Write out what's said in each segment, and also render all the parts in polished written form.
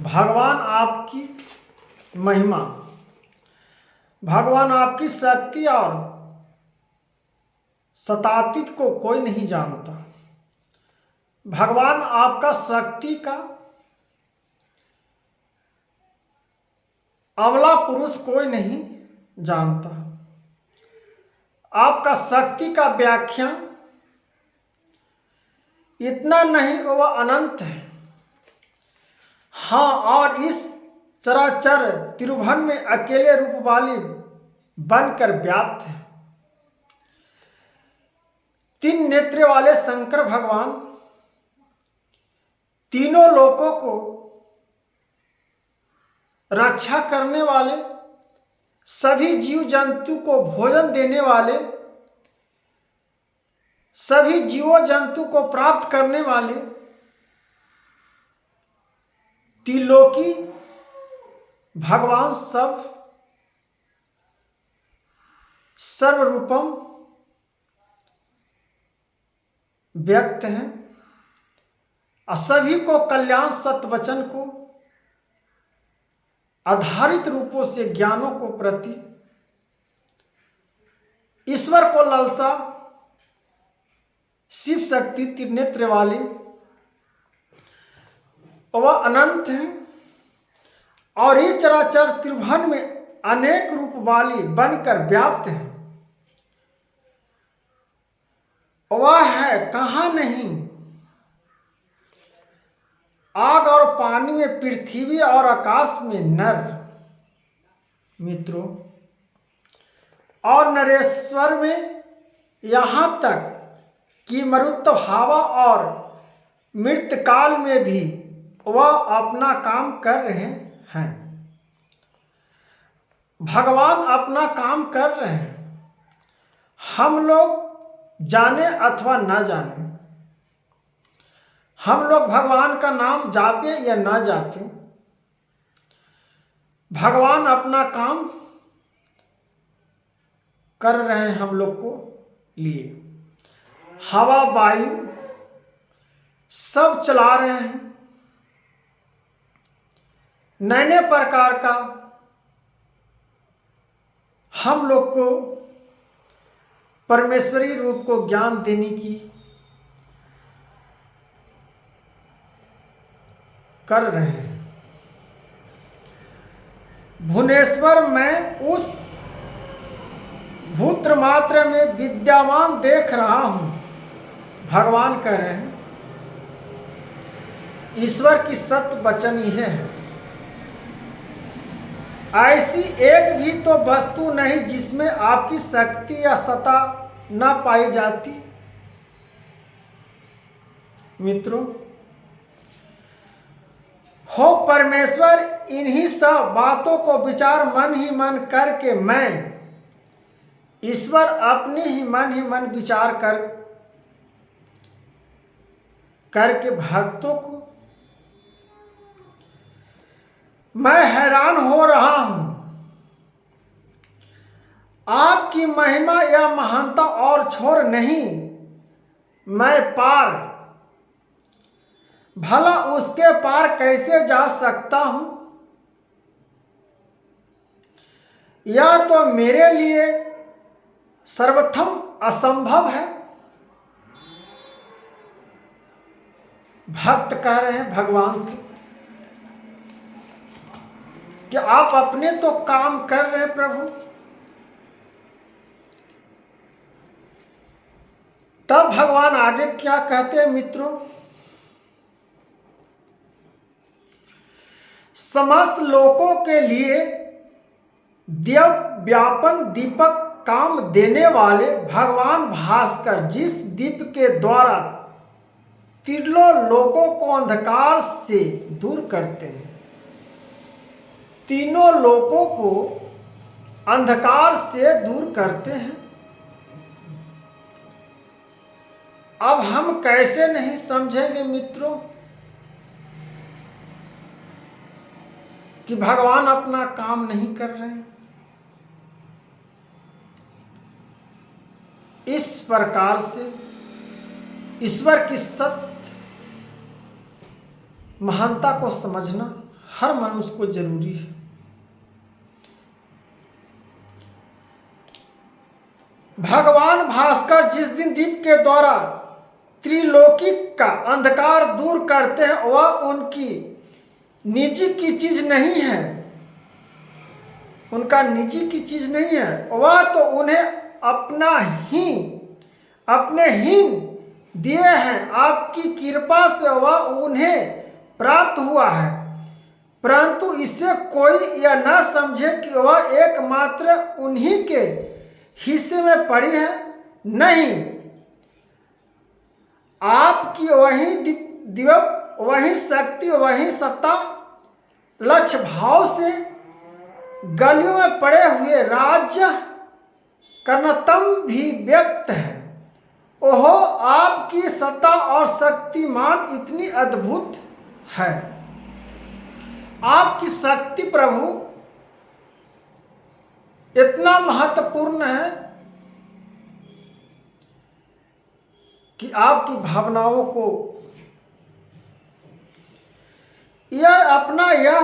भगवान आपकी महिमा, भगवान आपकी शक्ति और सतातीत को कोई नहीं जानता। भगवान आपका शक्ति का अमला पुरुष कोई नहीं जानता। आपका शक्ति का व्याख्या इतना नहीं, वह अनंत है। हाँ, और इस चराचर त्रिभुवन में अकेले रूप वाली बनकर व्याप्त है। तीन नेत्र वाले शंकर भगवान तीनों लोकों को रक्षा करने वाले, सभी जीव जंतु को भोजन देने वाले, सभी जीवों जंतु को प्राप्त करने वाले, त्रिलोकी भगवान सर्वरूपम व्यक्त हैं और सभी को कल्याण सत्वचन को आधारित रूपों से ज्ञानों को प्रति ईश्वर को लालसा, शिव शक्ति त्रिनेत्र वाले वह अनंत हैं और ये चराचर त्रिभुवन में अनेक रूप वाली बनकर व्याप्त है। वह है कहाँ नहीं, आग और पानी में, पृथ्वी और आकाश में नर मित्रों, और नरेश्वर में, यहाँ तक कि मरुत हवा और मृतकाल में भी वह अपना काम कर रहे हैं। भगवान अपना काम कर रहे हैं। हम लोग जाने अथवा ना जाने, हम लोग भगवान का नाम जापे या ना जापे, भगवान अपना काम कर रहे हैं हम लोग को लिए। हवा वायु सब चला रहे हैं। नए नए प्रकार का हम लोग को परमेश्वरी रूप को ज्ञान देने की कर रहे हैं। भुवनेश्वर में उस भूत्र मात्र में विद्यमान देख रहा हूं, भगवान कह रहे हैं। ईश्वर की सत्य वचन यह है, ऐसी एक भी तो वस्तु नहीं जिसमें आपकी शक्ति या सत्ता न पाई जाती। मित्रों, हो परमेश्वर, इन्हीं सब बातों को विचार मन ही मन करके मैं ईश्वर अपने ही मन विचार करके भक्तों को मैं हैरान हो रहा हूं। आपकी महिमा या महानता और छोर नहीं, मैं पार, भला उसके पार कैसे जा सकता हूं। यह तो मेरे लिए सर्वप्रथम असंभव है। भक्त कह रहे हैं भगवान से कि आप अपने तो काम कर रहे हैं प्रभु, तब भगवान आगे क्या कहते हैं मित्रों, समस्त लोकों के लिए देव व्यापन दीपक काम देने वाले भगवान भास्कर जिस दीप के द्वारा तीनों लोकों को अंधकार से दूर करते हैं, तीनों लोकों को अंधकार से दूर करते हैं। अब हम कैसे नहीं समझेंगे मित्रों कि भगवान अपना काम नहीं कर रहे हैं। इस प्रकार से ईश्वर की सत्य महानता को समझना हर मनुष्य को जरूरी है। भगवान भास्कर जिस दिन दीप के द्वारा त्रिलोकी का अंधकार दूर करते हैं वह उनकी निजी की चीज नहीं है, उनका निजी की चीज नहीं है, वह तो उन्हें अपने ही दिए हैं। आपकी कृपा से वह उन्हें प्राप्त हुआ है, परंतु इससे कोई यह न समझे कि वह एकमात्र उन्हीं के हिस्से में पड़ी है। नहीं, आपकी वही दिव्य, वही शक्ति, वही सत्ता लक्ष्य भाव से गलियों में पड़े हुए राज्य कर्णतम भी व्यक्त है। ओहो, आपकी सत्ता और शक्तिमान इतनी अद्भुत है। आपकी शक्ति प्रभु इतना महत्वपूर्ण है कि आपकी भावनाओं को यह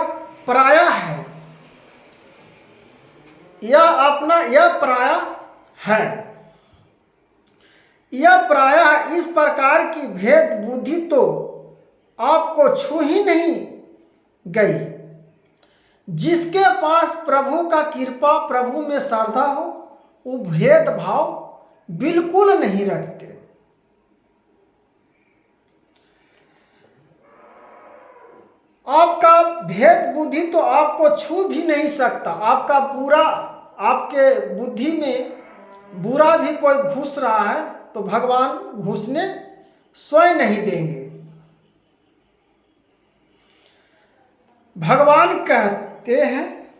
पराया है, यह पराया है। इस प्रकार की भेद बुद्धि तो आपको छू ही नहीं गई। जिसके पास प्रभु का कृपा, प्रभु में श्रद्धा हो, वो भेदभाव बिल्कुल नहीं रखते। आपका भेद बुद्धि तो आपको छू भी नहीं सकता। आपके बुद्धि में बुरा भी कोई घुस रहा है तो भगवान घुसने स्वयं नहीं देंगे। भगवान कहते हैं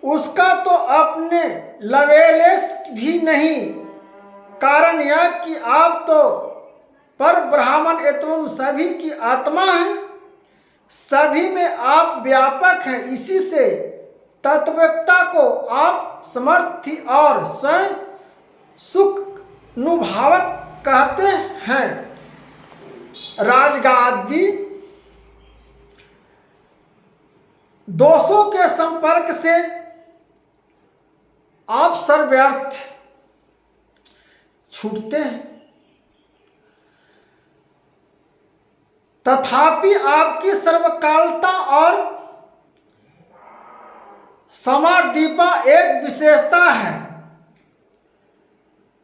उसका तो अपने लवेलेस भी नहीं। कारण यह कि आप तो पर ब्राह्मण एवं सभी की आत्मा है, सभी में आप व्यापक हैं। इसी से तत्वज्ञता को आप समर्थी और स्वयं सुखानुभूवक कहते हैं। राजगादी दोषों के संपर्क से आप सर्वव्यर्थ छूटते हैं, तथापि आपकी सर्वकालता और समर्दीपा एक विशेषता है।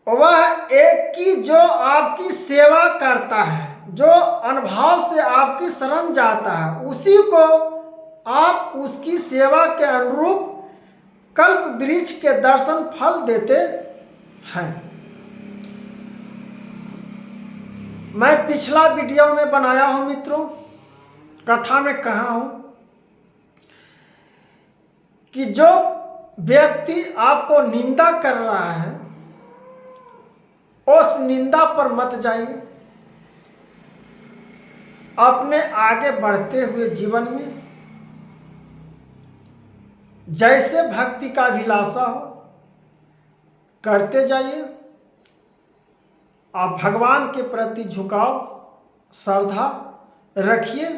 वह एक की जो आपकी सेवा करता है, जो अनुभाव से आपकी शरण जाता है, उसी को आप उसकी सेवा के अनुरूप कल्प वृक्ष के दर्शन फल देते हैं। मैं पिछला वीडियो में बनाया हूं मित्रों, कथा में कहा हूं कि जो व्यक्ति आपको निंदा कर रहा है उस निंदा पर मत जाइए। अपने आगे बढ़ते हुए जीवन में जैसे भक्ति का अभिलाषा हो करते जाइए। आप भगवान के प्रति झुकाव श्रद्धा रखिए।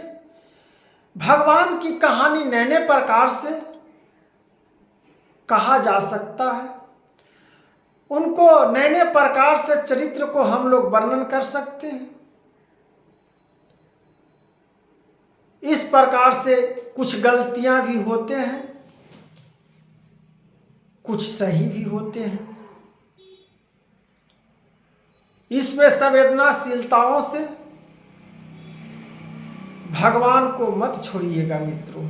भगवान की कहानी नैने प्रकार से कहा जा सकता है, उनको नैने प्रकार से चरित्र को हम लोग वर्णन कर सकते हैं। इस प्रकार से कुछ गलतियां भी होते हैं, कुछ सही भी होते हैं। इसमें संवेदनाशीलताओं से भगवान को मत छोड़िएगा मित्रों।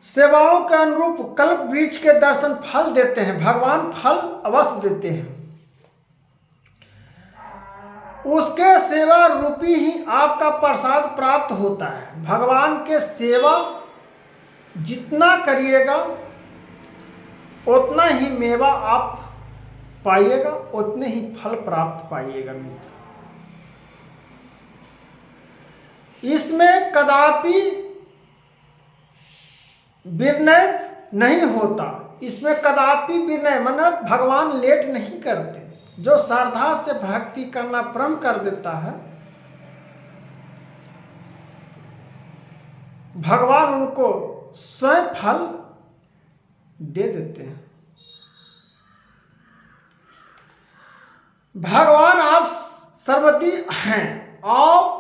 सेवाओं के अनुरूप कल्प वृक्ष के दर्शन फल देते हैं। भगवान फल अवश्य देते हैं, उसके सेवा रूपी ही आपका प्रसाद प्राप्त होता है। भगवान के सेवा जितना करिएगा उतना ही मेवा आप पाइएगा, उतने ही फल प्राप्त पाइएगा मित्र। इसमें कदापि विनय नहीं होता, इसमें कदापि विनय मतलब भगवान लेट नहीं करते। जो श्रद्धा से भक्ति करना प्रारंभ कर देता है भगवान उनको स्वयं फल दे देते हैं। भगवान आप सर्वज्ञ हैं, आप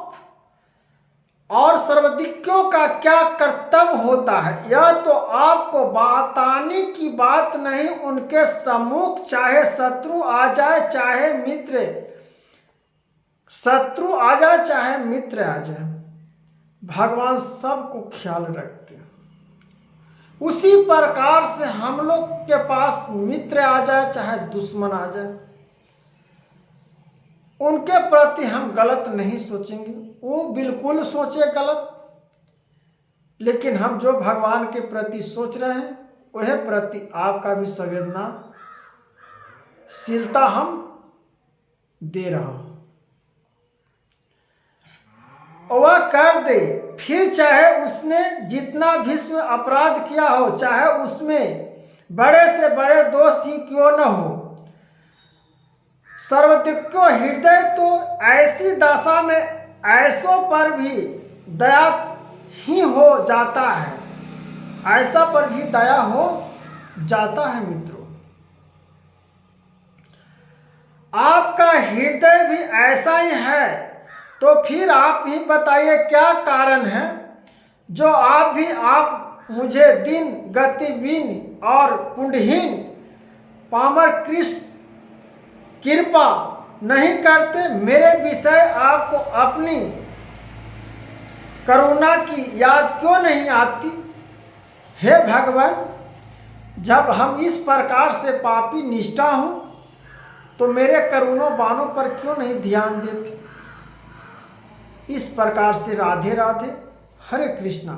और सर्वज्ञों का क्या कर्तव्य होता है, यह तो आपको बताने की बात नहीं। उनके सम्मुख चाहे शत्रु आ जाए चाहे मित्र, शत्रु आ जाए चाहे मित्र आ जाए, भगवान सबको ख्याल रखते हैं। उसी प्रकार से हम लोग के पास मित्र आ जाए चाहे दुश्मन आ जाए, उनके प्रति हम गलत नहीं सोचेंगे, वो बिल्कुल सोचे गलत, लेकिन हम जो भगवान के प्रति सोच रहे हैं वह प्रति आपका भी संवेदनाशीलता हम दे रहा हूं। वह कर दे, फिर चाहे उसने जितना भीष्म अपराध किया हो, चाहे उसमें बड़े से बड़े दोष ही क्यों न हो। सर्वज्ञ हृदय तो ऐसी दशा में ऐसों पर भी दया ही हो जाता है, ऐसा पर भी दया हो जाता है। मित्रों, आपका हृदय भी ऐसा ही है, तो फिर आप ही बताइए क्या कारण है जो आप मुझे दिन गतिहीन और पुण्यहीन पामर कृष्ण कृपा नहीं करते। मेरे विषय आपको अपनी करुणा की याद क्यों नहीं आती। हे भगवान, जब हम इस प्रकार से पापी निष्ठा हूं तो मेरे करुणों बाणों पर क्यों नहीं ध्यान देते। इस प्रकार से राधे राधे, हरे कृष्णा।